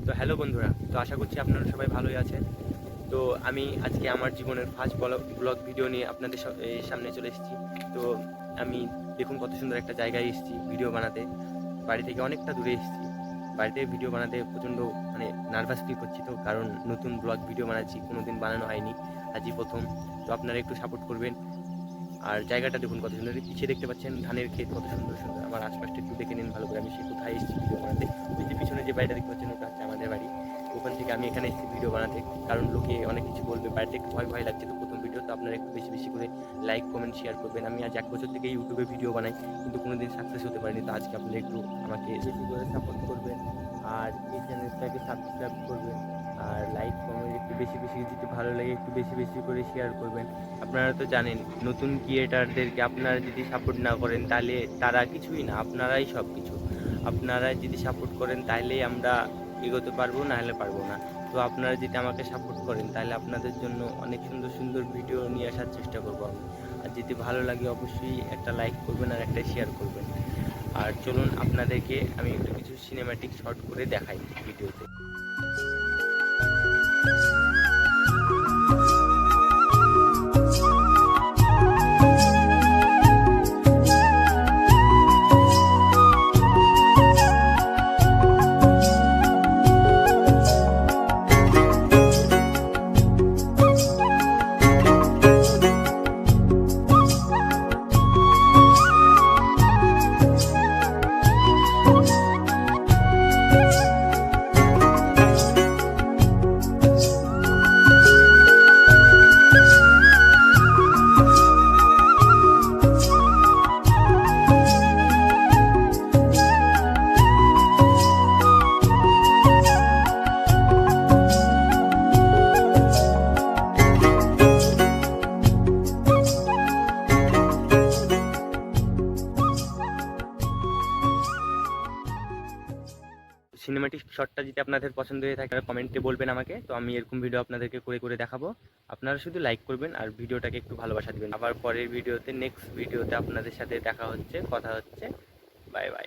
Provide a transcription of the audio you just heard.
তো হ্যালো বন্ধুরা, তো আশা করছি আপনারা সবাই ভালোই আছেন। তো আমি আজকে আমার জীবনের ফার্স্ট ব্লগ ভিডিও নিয়ে আপনাদের সামনে চলে এসেছি। তো আমি দেখুন কত সুন্দর একটা জায়গায় এসেছি ভিডিও বানাতে। বাড়ি থেকে অনেকটা দূরে এসেছি। বাড়িতে ভিডিও বানাতে প্রচণ্ড নার্ভাস ফিল করছি, তো কারণ নতুন ব্লগ ভিডিও বানাচ্ছি, কোনোদিন বানানো হয়নি, আজই প্রথম। তো আপনারা একটু সাপোর্ট করবেন। আর জায়গাটা দেখুন কত সুন্দর, পিছিয়ে দেখতে পাচ্ছেন ধানের ক্ষেত, কত সুন্দর সুন্দর। আমার আশপাশটা একটু দেখে নিন ভালো করে, আমি সে কোথায় এসেছি ভিডিও বানাতে। ওই যে পিছনে যে বাড়িটা দেখতে পাচ্ছেন, ওটা হচ্ছে আমাদের বাড়ি। ওখান থেকে আমি এখানে এসেছি ভিডিও বানাতে, কারণ লোকে অনেক কিছু বলবে। বাড়িতে একটু ভয় ভয় লাগছে, তো প্রথম ভিডিও, তো আপনারা একটু বেশি বেশি করে লাইক কমেন্ট শেয়ার করবেন। আমি আজ 1 বছর থেকে ইউটিউবে ভিডিও বানাই, কিন্তু কোনোদিন সাকসেস হতে পারিনি। তো আজকে আপনারা একটু আমাকে বেশি করে সাপোর্ট করবেন, আর এই চ্যানেলটাকে সাবস্ক্রাইব করবেন, আর লাইক কমেন্ট একটু বেশি বেশি, যদি ভালো লাগে একটু বেশি বেশি করে শেয়ার করবেন। আপনারা তো জানেন, নতুন ক্রিয়েটারদেরকে আপনারা যদি সাপোর্ট না করেন তাহলে তারা কিছুই না, আপনারাই সব কিছু। আপনারা যদি সাপোর্ট করেন তাহলেই আমরা এগোতে পারবো, না হলে পারবো না। তো আপনারা যদি আমাকে সাপোর্ট করেন তাহলে আপনাদের জন্য অনেক সুন্দর সুন্দর ভিডিও নিয়ে আসার চেষ্টা করবো আমি। আর যদি ভালো লাগে অবশ্যই একটা লাইক করবেন আর একটা শেয়ার করবেন। আর চলুন আপনাদেরকে আমি একটু কিছু সিনেম্যাটিক শর্ট করে দেখাই ভিডিওতে। সিনেম্যাটিক শটটা যদি আপনাদের পছন্দ হয়ে থাকে তাহলে কমেন্টে বলবেন আমাকে, তো আমি এরকম ভিডিও আপনাদেরকে করে করে দেখাবো। আপনারা শুধু লাইক করবেন আর ভিডিওটাকে একটু ভালোবাসা দিবেন। আবার পরের ভিডিওতে, নেক্সট ভিডিওতে আপনাদের সাথে দেখা হচ্ছে, কথা হচ্ছে। Bye bye.